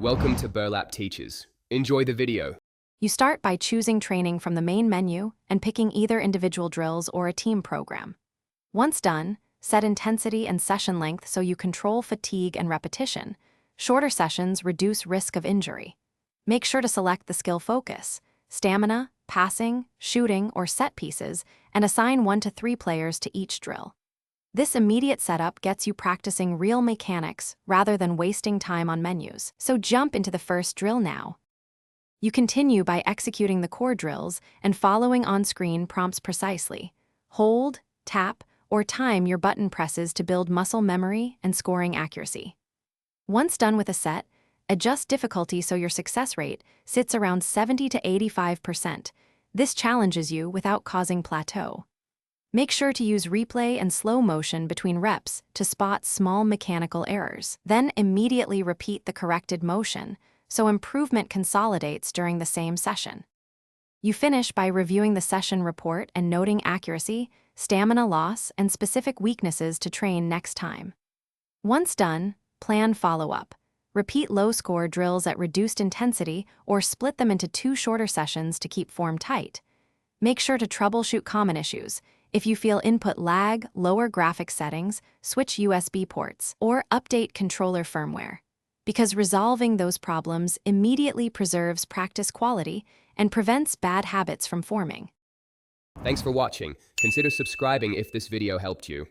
Welcome to Burlap Teachers. Enjoy the video. You start by choosing training from the main menu and picking either individual drills or a team program. Once done, set intensity and session length so you control fatigue and repetition. Shorter sessions reduce risk of injury. Make sure to select the skill focus, stamina, passing, shooting, or set pieces, and assign 1 to 3 players to each drill. This immediate setup gets you practicing real mechanics rather than wasting time on menus. So jump into the first drill now. You continue by executing the core drills and following on-screen prompts precisely. Hold, tap, or time your button presses to build muscle memory and scoring accuracy. Once done with a set, adjust difficulty so your success rate sits around 70 to 85%. This challenges you without causing plateau. Make sure to use replay and slow motion between reps to spot small mechanical errors. Then immediately repeat the corrected motion, so improvement consolidates during the same session. You finish by reviewing the session report and noting accuracy, stamina loss, and specific weaknesses to train next time. Once done, plan follow-up. Repeat low-score drills at reduced intensity or split them into 2 shorter sessions to keep form tight. Make sure to troubleshoot common issues. If you feel input lag, lower graphics settings, switch USB ports, or update controller firmware, because resolving those problems immediately preserves practice quality and prevents bad habits from forming. Thanks for watching. Consider subscribing if this video helped you.